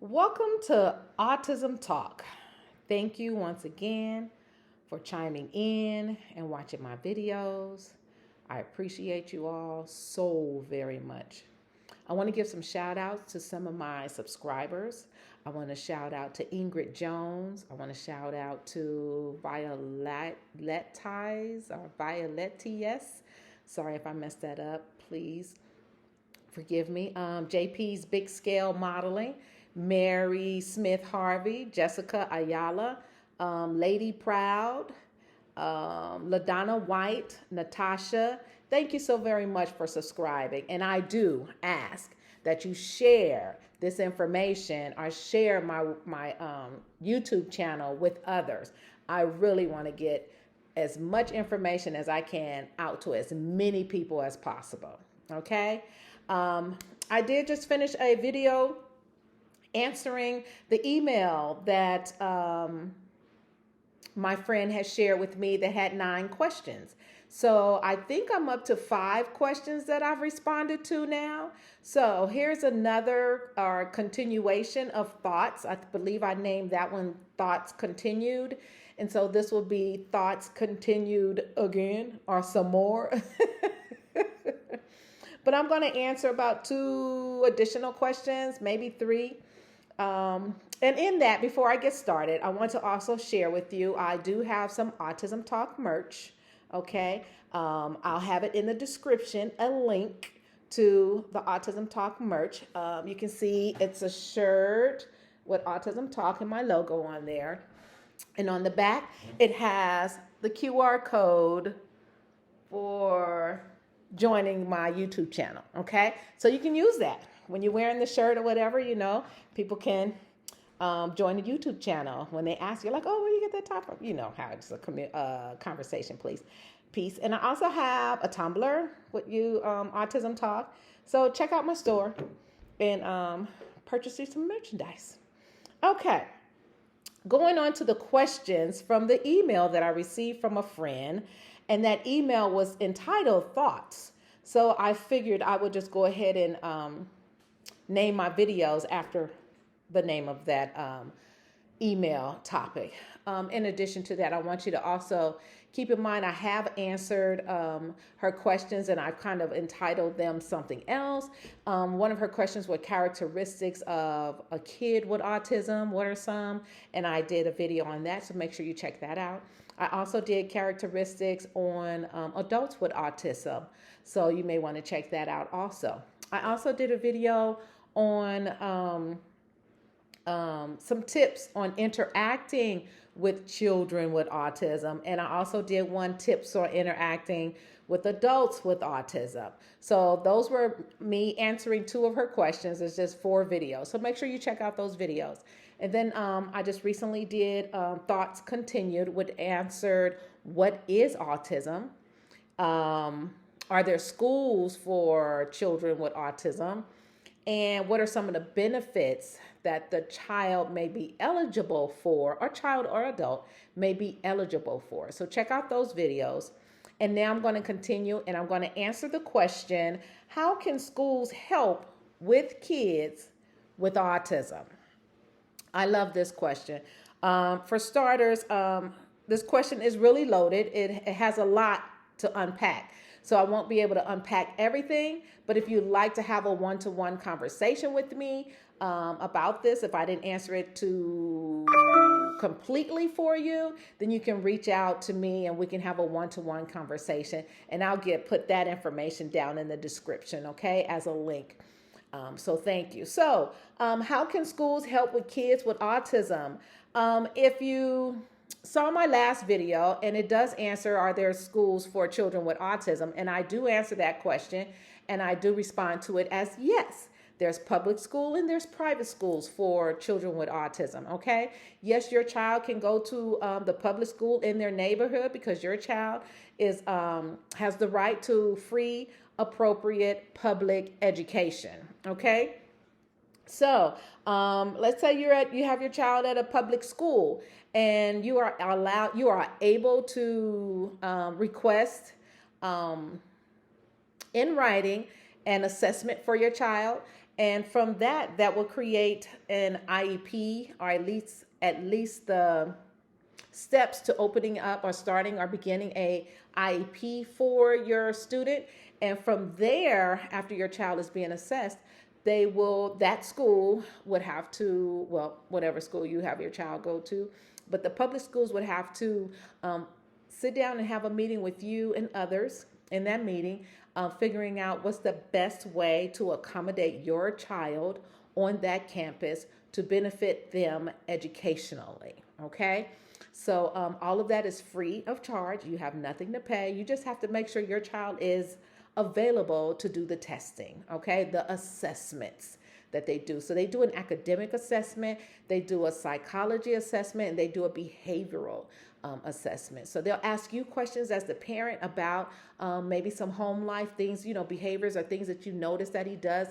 Welcome to Autism Talk. Thank you once again for chiming in and watching my videos. I appreciate you all so very much. I want to give some shout outs to some of my subscribers. I want to shout out to Ingrid Jones. I want to shout out to Violet or Violettes. Sorry if I messed that up. Please forgive me. JP's Big Scale Modeling, Mary Smith Harvey, Jessica Ayala, Lady Proud, LaDonna White, Natasha. Thank you so very much for subscribing. And I do ask that you share this information or share my YouTube channel with others. I really want to get as much information as I can out to as many people as possible. Okay. I did just finish a video answering the email that my friend has shared with me that had 9 questions. So I think I'm up to 5 questions that I've responded to now. So here's another continuation of thoughts. I believe I named that one Thoughts Continued. And so this will be Thoughts Continued again or some more. But I'm going to answer about 2 additional questions, maybe 3. And in that, before I get started, I want to also share with you, I do have some Autism Talk merch. Okay. I'll have it in the description, a link to the Autism Talk merch. You can see it's a shirt with Autism Talk and my logo on there. And on the back, it has the QR code for joining my YouTube channel. Okay. So you can use that when you're wearing the shirt or whatever, people can join the YouTube channel. When they ask you like, oh, where you get that top from? You know how it's a conversation, piece. And I also have a Tumblr with you, Autism Talk. So check out my store and purchase you some merchandise. Okay. Going on to the questions from the email that I received from a friend. And that email was entitled Thoughts. So I figured I would just go ahead and name my videos after the name of that email topic. In addition to that, I want you to also keep in mind I have answered her questions and I've kind of entitled them something else. One of her questions was characteristics of a kid with autism. What are some? And I did a video on that, so make sure you check that out. I also did characteristics on adults with autism, so you may want to check that out also. I also did a video on some tips on interacting with children with autism, and I also did one tips on interacting with adults with autism. So those were me answering 2 of her questions. It's just 4 videos, so make sure you check out those videos. And then I just recently did Thoughts Continued, which answered what is autism? Are there schools for children with autism? And what are some of the benefits that the child may be eligible for, or child or adult may be eligible for? So check out those videos. And now I'm going to continue and I'm going to answer the question, how can schools help with kids with autism? I love this question. For starters, this question is really loaded. It has a lot to unpack. So I won't be able to unpack everything, but if you'd like to have a one-to-one conversation with me about this, if I didn't answer it too completely for you, then you can reach out to me and we can have a one-to-one conversation, and I'll put that information down in the description, okay, as a link. So thank you. So how can schools help with kids with autism? If you saw my last video, and it does answer, are there schools for children with autism? And I do answer that question, and I do respond to it as yes. There's public school and there's private schools for children with autism, okay? Yes, your child can go to the public school in their neighborhood because your child has the right to free, appropriate public education, okay? So let's say you have your child at a public school and you are able to request in writing an assessment for your child And from that, that will create an IEP, or at least the steps to opening up or starting or beginning a IEP for your student. And from there, after your child is being assessed, that school would have to, well, whatever school you have your child go to, but the public schools would have to sit down and have a meeting with you and others in that meeting, figuring out what's the best way to accommodate your child on that campus to benefit them educationally. Okay. So all of that is free of charge. You have nothing to pay. You just have to make sure your child is available to do the testing, okay? The assessments that they do. So they do an academic assessment, they do a psychology assessment, and they do a behavioral assessment. So they'll ask you questions as the parent about maybe some home life things, behaviors or things that you notice that he does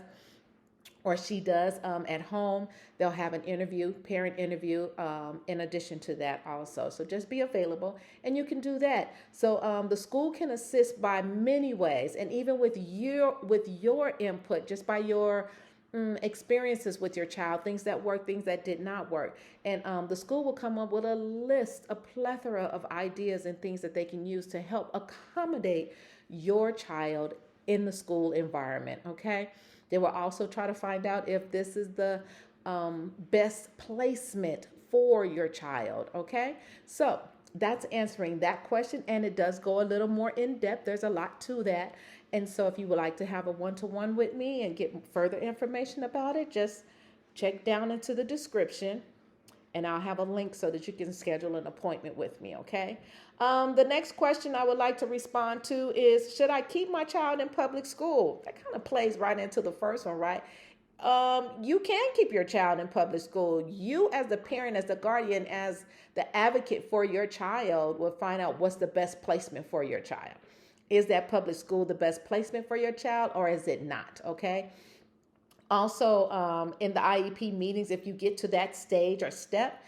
or she does at home. They'll have an interview, parent interview, in addition to that also. So just be available and you can do that. So the school can assist by many ways, and even with your input, just by your experiences with your child, things that work, things that did not work. And the school will come up with a plethora of ideas and things that they can use to help accommodate your child in the school environment, okay? They will also try to find out if this is the best placement for your child, okay? So that's answering that question, and it does go a little more in depth. There's a lot to that. And so if you would like to have a one-to-one with me and get further information about it, just check down into the description and I'll have a link so that you can schedule an appointment with me, okay? The next question I would like to respond to is, should I keep my child in public school? That kind of plays right into the first one, right? You can keep your child in public school. You as the parent, as the guardian, as the advocate for your child will find out what's the best placement for your child. Is that public school the best placement for your child, or is it not? Okay. Also, in the IEP meetings, if you get to that stage or step,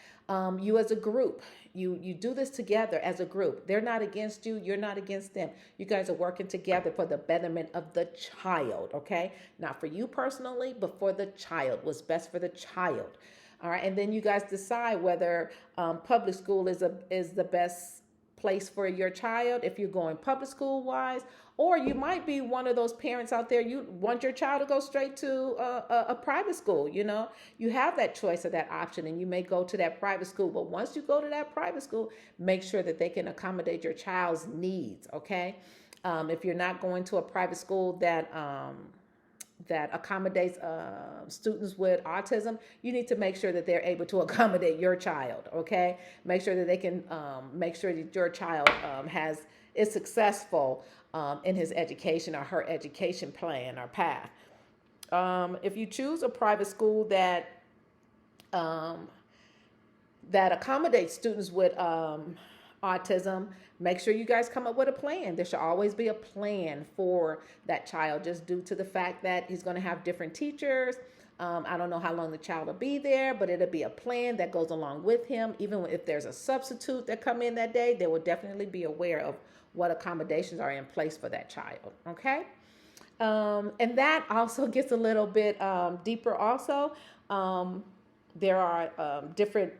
you as a group, you do this together as a group. They're not against you. You're not against them. You guys are working together for the betterment of the child, okay? Not for you personally, but for the child. What's best for the child. All right. And then you guys decide whether public school is the best place for your child if you're going public school wise, or you might be one of those parents out there, you want your child to go straight to a private school. You have that choice or that option, and you may go to that private school. But once you go to that private school, make sure that they can accommodate your child's needs, okay? If you're not going to a private school that accommodates students with autism, you need to make sure that they're able to accommodate your child, okay? Make sure that they can make sure that your child is successful in his education or her education plan or path. If you choose a private school that accommodates students with autism, make sure you guys come up with a plan. There should always be a plan for that child, just due to the fact that he's going to have different teachers. I don't know how long the child will be there, but it'll be a plan that goes along with him. Even if there's a substitute that come in that day, they will definitely be aware of what accommodations are in place for that child, okay? And that also gets a little bit deeper also. There are different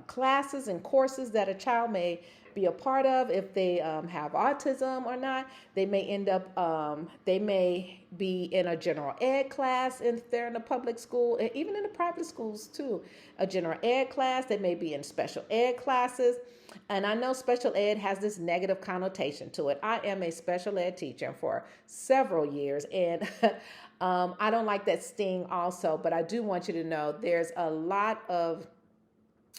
classes and courses that a child may be a part of. If they have autism or not, they may end up, they may be in a general ed class if they're in a public school, and even in the private schools too. A general ed class, they may be in special ed classes. And I know special ed has this negative connotation to it. I am a special ed teacher for several years, and I don't like that sting also, but I do want you to know there's a lot of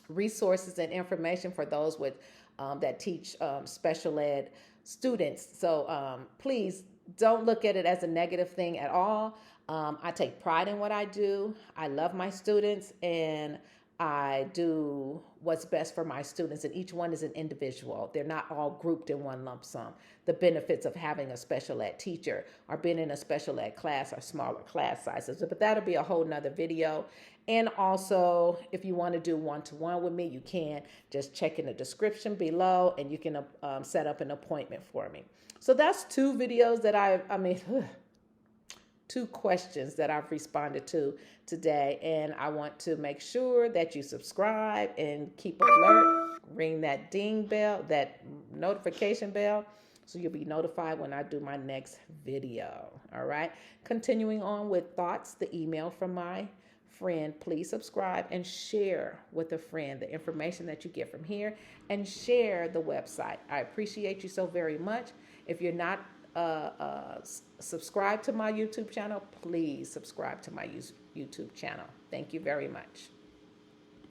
resources and information for those with that teach special ed students. So please don't look at it as a negative thing at all. I take pride in what I do. I love my students, and I do what's best for my students, and each one is an individual. They're not all grouped in one lump sum. The benefits of having a special ed teacher or being in a special ed class or smaller class sizes, but that'll be a whole nother video. And also, if you want to do one-to-one with me, you can just check in the description below, and you can set up an appointment for me. So that's two videos that two questions that I've responded to today. And I want to make sure that you subscribe and keep alert, ring that ding bell, that notification bell, so you'll be notified when I do my next video. All right. Continuing on with thoughts, the email from my friend, please subscribe and share with a friend the information that you get from here, and share the website. I appreciate you so very much. If you're not subscribed to my YouTube channel, please subscribe to my YouTube channel. Thank you very much.